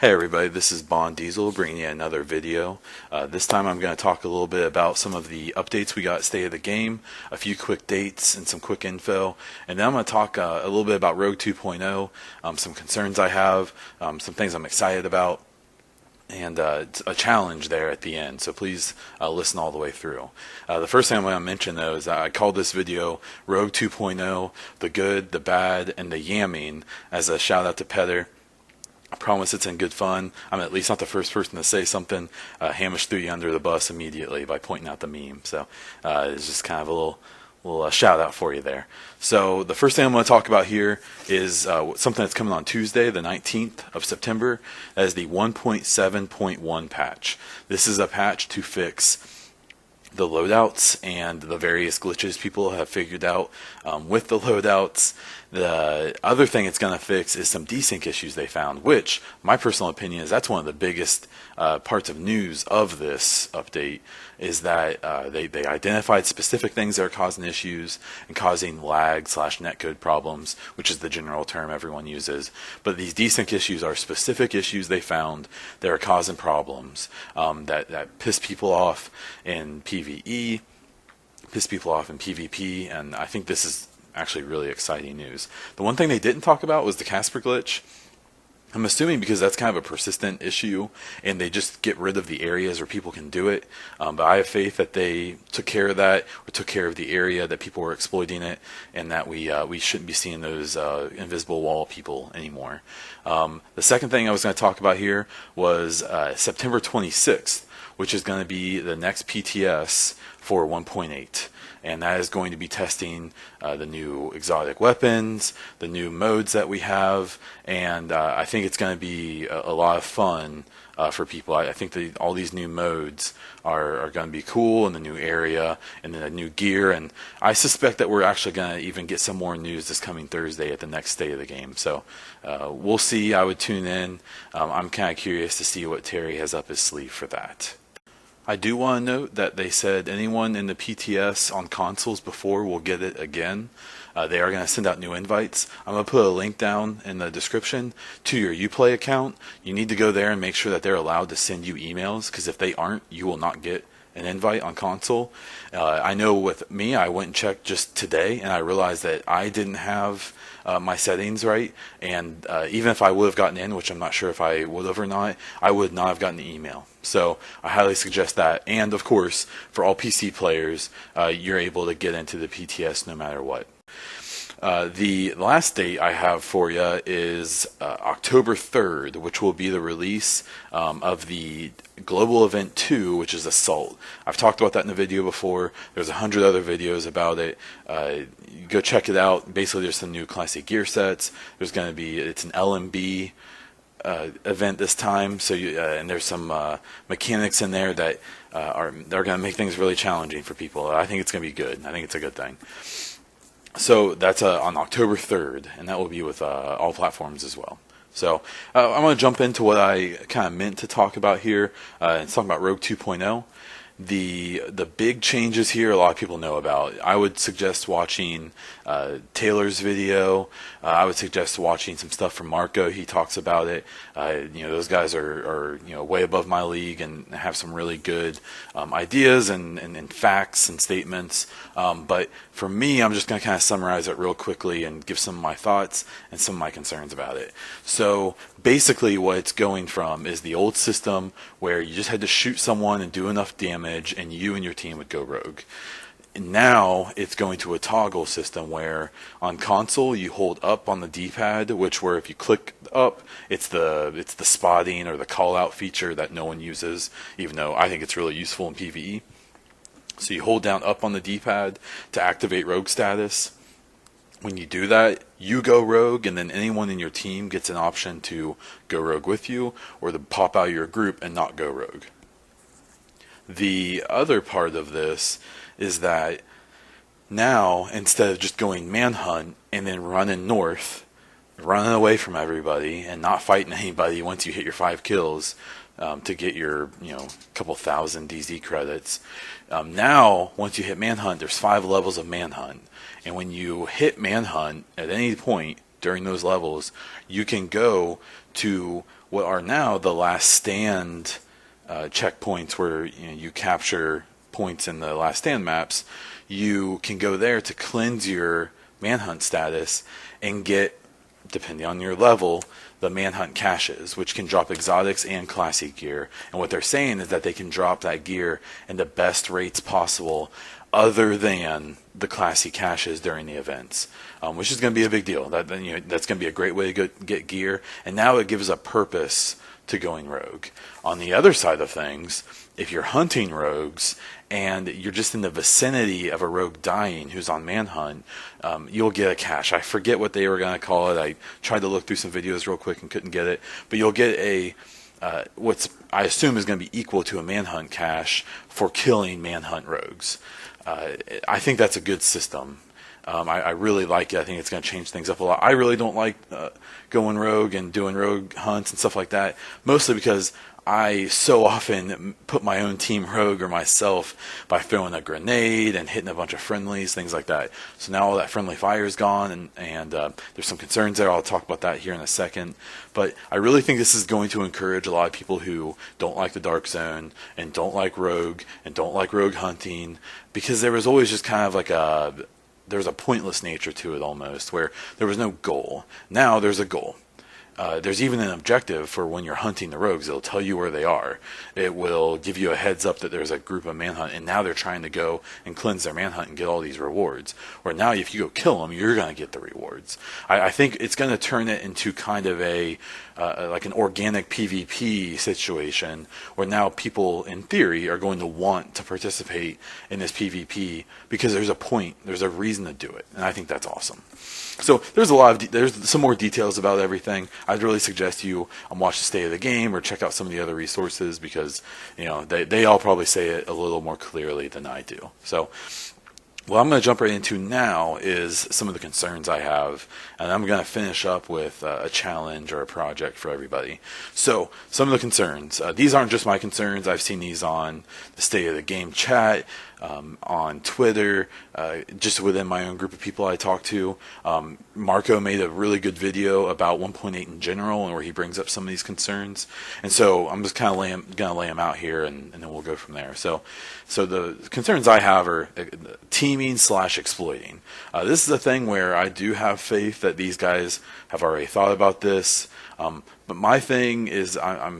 Hey everybody, this is Bond Diesel bringing you another video. This time I'm going to talk a little bit about some of the updates we got at State of the Game, a few quick dates and some quick info, and then I'm going to talk a little bit about Rogue 2.0, some concerns I have, some things I'm excited about, and a challenge there at the end, so please listen all the way through. The first thing I'm going to mention though is that I called this video Rogue 2.0, the good, the bad, and the yamming, as a shout out to Petter. I promise it's in good fun. I'm at least not the first person to say something. Hamish threw you under the bus immediately by pointing out the meme. So it's just kind of a little shout out for you there. So the first thing I'm going to talk about here is something that's coming on Tuesday, the 19th of September. That is the 1.7.1 patch. This is a patch to fix the loadouts and the various glitches people have figured out with the loadouts. The other thing it's going to fix is some desync issues they found, which, my personal opinion, is that's one of the biggest parts of news of this update, is that they identified specific things that are causing issues and causing lag / netcode problems, which is the general term everyone uses. But these desync issues are specific issues they found that are causing problems that piss people off in PvE, piss people off in PvP, and I think this is actually really exciting news. The one thing they didn't talk about was the Casper glitch. I'm assuming because that's kind of a persistent issue and they just get rid of the areas where people can do it, but I have faith that they took care of that, or took care of the area that people were exploiting it, and that we shouldn't be seeing those invisible wall people anymore. The second thing I was going to talk about here was September 26th, which is going to be the next PTS for 1.8. And that is going to be testing the new exotic weapons, the new modes that we have, and I think it's going to be a lot of fun for people. I think all these new modes are going to be cool, in the new area, and then the new gear, and I suspect that we're actually going to even get some more news this coming Thursday at the next State of the Game. So we'll see. I would tune in. I'm kind of curious to see what Terry has up his sleeve for that. I do want to note that they said anyone in the PTS on consoles before will get it again. They are going to send out new invites. I'm going to put a link down in the description to your Uplay account. You need to go there and make sure that they're allowed to send you emails, because if they aren't, you will not get an invite on console. I know with me, I went and checked just today, and I realized that I didn't have my settings right, and even if I would have gotten in, which I'm not sure if I would have or not, I would not have gotten the email. So I highly suggest that, and of course, for all PC players, you're able to get into the PTS no matter what. The last date I have for you is October 3rd, which will be the release of the Global Event 2, which is Assault. I've talked about that in a video before. There's 100 other videos about it. Go check it out. Basically, there's some new classic gear sets. There's going to be, it's an LMB event this time, so and there's some mechanics in there that they're going to make things really challenging for people. I think it's going to be good. I think it's a good thing. So that's on October 3rd, and that will be with all platforms as well. So I'm going to jump into what I kind of meant to talk about here, and talk about Rogue 2.0. The big changes here a lot of people know about. I would suggest watching Taylor's video. I would suggest watching some stuff from Marco. He talks about it. Those guys are way above my league and have some really good ideas and facts and statements. But for me, I'm just going to kind of summarize it real quickly and give some of my thoughts and some of my concerns about it. So basically what it's going from is the old system where you just had to shoot someone and do enough damage and you and your team would go rogue. And now it's going to a toggle system where on console you hold up on the D-pad, where if you click up, it's the spotting or the call out feature that no one uses, even though I think it's really useful in PvE. So you hold down up on the D-pad to activate rogue status. When you do that, you go rogue, and then anyone in your team gets an option to go rogue with you, or to pop out of your group and not go rogue. The other part of this is that now, instead of just going manhunt and then running north, running away from everybody and not fighting anybody once you hit your 5 kills to get your couple thousand DZ credits, now once you hit manhunt, there's 5 levels of manhunt, and when you hit manhunt at any point during those levels, you can go to what are now the last stand checkpoints, where you capture points in the last stand maps. You can go there to cleanse your manhunt status and get, depending on your level, the manhunt caches, which can drop exotics and classy gear. And what they're saying is that they can drop that gear in the best rates possible, other than the classy caches during the events, which is going to be a big deal. That's going to be a great way to get gear, and now it gives a purpose to going rogue. On the other side of things, if you're hunting rogues and you're just in the vicinity of a rogue dying who's on manhunt, you'll get a cache. I forget what they were going to call it. I tried to look through some videos real quick and couldn't get it, but you'll get a what's I assume is going to be equal to a manhunt cache for killing manhunt rogues. I think that's a good system. I really like it. I think it's going to change things up a lot. I really don't like going rogue and doing rogue hunts and stuff like that, mostly because I so often put my own team rogue or myself by throwing a grenade and hitting a bunch of friendlies, things like that. So now all that friendly fire is gone, and there's some concerns there. I'll talk about that here in a second. But I really think this is going to encourage a lot of people who don't like the Dark Zone and don't like rogue and don't like rogue hunting, because there was always just kind of like there's a pointless nature to it almost, where there was no goal. Now there's a goal. There's even an objective for when you're hunting the rogues. It'll tell you where they are. It will give you a heads up that there's a group of manhunt, and now they're trying to go and cleanse their manhunt and get all these rewards. Where now if you go kill them, you're going to get the rewards. I think it's going to turn it into kind of a like an organic PvP situation, where now people in theory are going to want to participate in this PvP because there's a point, there's a reason to do it, and I think that's awesome. So there's some more details about everything. I'd really suggest you watch the State of the Game or check out some of the other resources, because they all probably say it a little more clearly than I do. So what I'm going to jump right into now is some of the concerns I have, and I'm going to finish up with a challenge or a project for everybody. So some of the concerns, these aren't just my concerns. I've seen these on the State of the Game chat, on Twitter, just within my own group of people I talk to. Marco made a really good video about 1.8 in general, and where he brings up some of these concerns. And so I'm just kind of going to lay them out here, and then we'll go from there. So the concerns I have are teaming/exploiting. This is a thing where I do have faith that these guys have already thought about this. But my thing is, are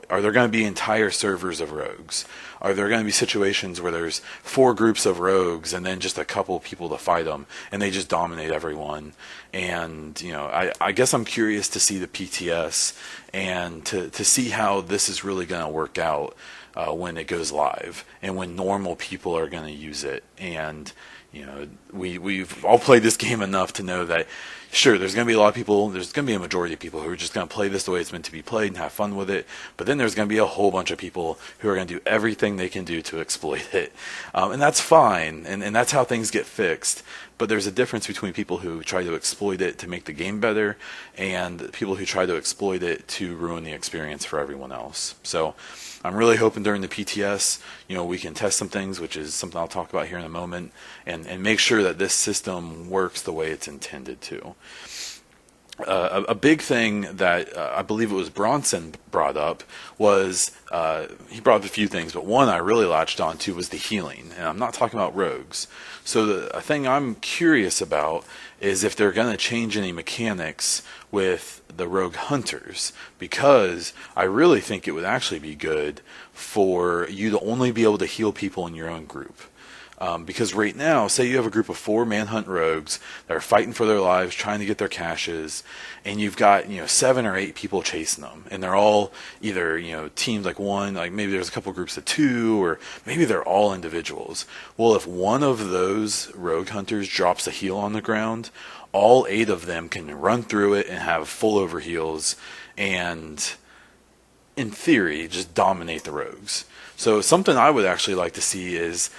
there going to be entire servers of rogues? Are there going to be situations where there's 4 groups of rogues and then just a couple of people to fight them, and they just dominate everyone? And I guess I'm curious to see the PTS and to see how this is really going to work out when it goes live, and when normal people are going to use it. And we've all played this game enough to know that, sure, there's going to be a lot of people, there's going to be a majority of people who are just going to play this the way it's meant to be played and have fun with it, but then there's going to be a whole bunch of people who are going to do everything they can do to exploit it. And that's fine, and that's how things get fixed. But there's a difference between people who try to exploit it to make the game better, and people who try to exploit it to ruin the experience for everyone else. So I'm really hoping during the PTS, we can test some things, which is something I'll talk about here in a moment, and make sure that this system works the way it's intended to. A big thing that I believe it was Bronson brought up was, he brought up a few things, but one I really latched on to was the healing, and I'm not talking about rogues. So the thing I'm curious about is if they're going to change any mechanics with the rogue hunters, because I really think it would actually be good for you to only be able to heal people in your own group. Because right now, say you have a group of 4 manhunt rogues that are fighting for their lives, trying to get their caches, and you've got 7 or 8 people chasing them, and they're all either teams like one, like maybe there's a couple groups of 2, or maybe they're all individuals. Well, if one of those rogue hunters drops a heal on the ground, all 8 of them can run through it and have full overheals, and in theory just dominate the rogues. So something I would actually like to see is,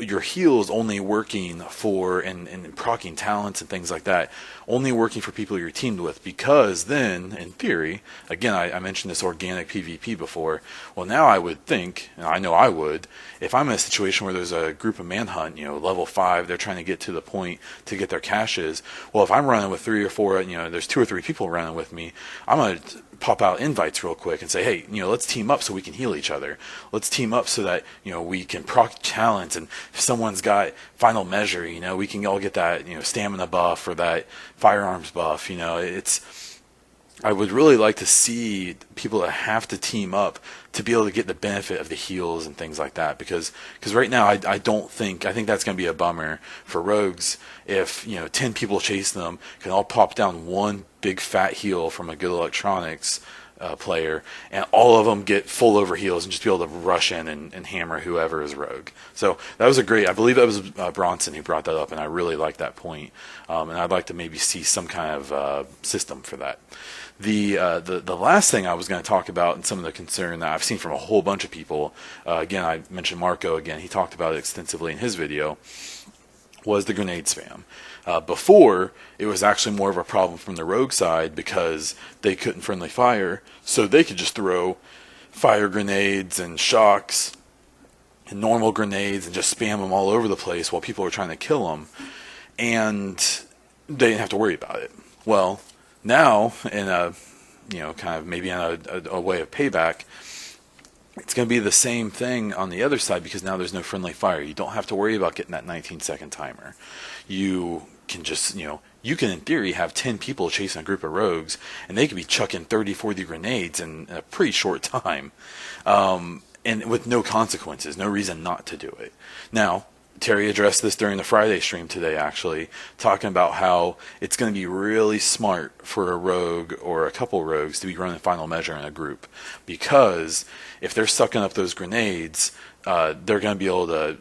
your heals only working for and proccing talents and things like that, only working for people you're teamed with, because then, in theory, again, I mentioned this organic PvP before. Well, now I would think, and I know I would, if I'm in a situation where there's a group of manhunt, level 5, they're trying to get to the point to get their caches. Well, if I'm running with 3 or 4, there's 2 or 3 people running with me, I'm going to pop out invites real quick and say, hey, let's team up so we can heal each other. Let's team up so that, we can proc talents, and if someone's got final measure, we can all get that, stamina buff or that firearms buff. I would really like to see people that have to team up to be able to get the benefit of the heals and things like that, because right now I think that's going to be a bummer for rogues if 10 people chase them can all pop down one big fat heal from a good electronics player, and all of them get full over heals and just be able to rush in and hammer whoever is rogue. So that was I believe that was Bronson who brought that up, and I really like that point, and I'd like to maybe see some kind of system for that. The last thing I was going to talk about, and some of the concern that I've seen from a whole bunch of people, again, I mentioned Marco again, he talked about it extensively in his video, was the grenade spam. Before, it was actually more of a problem from the rogue side because they couldn't friendly fire, so they could just throw fire grenades and shocks and normal grenades and just spam them all over the place while people were trying to kill them, and they didn't have to worry about it. Well, now, in a, kind of maybe in a way of payback, it's going to be the same thing on the other side, because now there's no friendly fire. You don't have to worry about getting that 19-second timer. You can just, you can in theory have 10 people chasing a group of rogues, and they could be chucking 30, 40 grenades in a pretty short time, and with no consequences, no reason not to do it. Now, Terry addressed this during the Friday stream today, actually, talking about how it's going to be really smart for a rogue or a couple rogues to be running final measure in a group, because if they're sucking up those grenades, they're going to be able to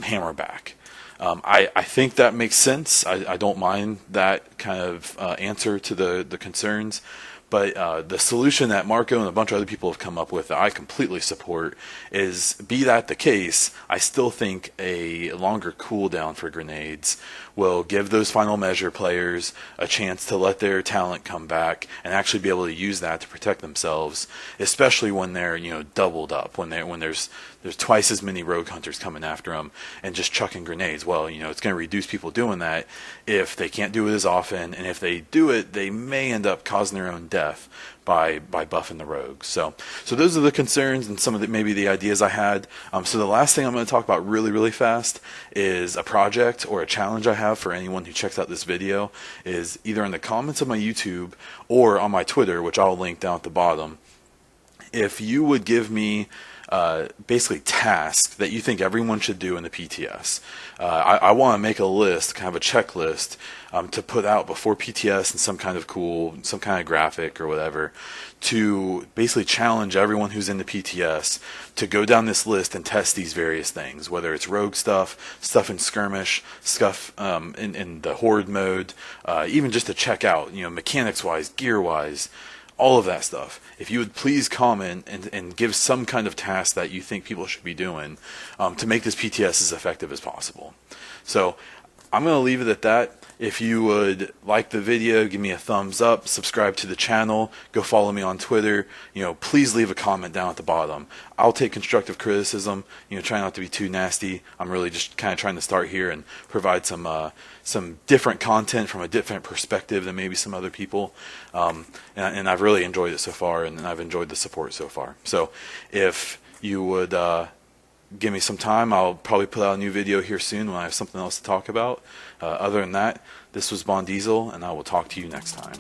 hammer back. I think that makes sense. I don't mind that kind of answer to the concerns. But the solution that Marco and a bunch of other people have come up with that I completely support is, be that the case, I still think a longer cooldown for grenades will give those final measure players a chance to let their talent come back and actually be able to use that to protect themselves, especially when they're doubled up, when there's twice as many rogue hunters coming after them and just chucking grenades. Well, it's going to reduce people doing that if they can't do it as often, and if they do it, they may end up causing their own death by buffing the rogues. So those are the concerns and some of maybe the ideas I had. So the last thing I'm going to talk about really, really fast is a project or a challenge I have for anyone who checks out this video, is either in the comments of my YouTube or on my Twitter, which I'll link down at the bottom. If you would give me basically tasks that you think everyone should do in the PTS. I want to make a list, kind of a checklist, to put out before PTS in some kind of graphic or whatever, to basically challenge everyone who's in the PTS to go down this list and test these various things, whether it's rogue stuff in skirmish, stuff in the horde mode, even just to check out, mechanics-wise, gear-wise, all of that stuff. If you would please comment and give some kind of task that you think people should be doing to make this PTS as effective as possible. So I'm going to leave it at that. If you would like the video, give me a thumbs up, subscribe to the channel, go follow me on Twitter. Please leave a comment down at the bottom. I'll take constructive criticism. Try not to be too nasty. I'm really just kind of trying to start here and provide some different content from a different perspective than maybe some other people. And I've really enjoyed it so far, and I've enjoyed the support so far. So if you would give me some time, I'll probably put out a new video here soon when I have something else to talk about. Other than that, this was Bon Diesel, and I will talk to you next time.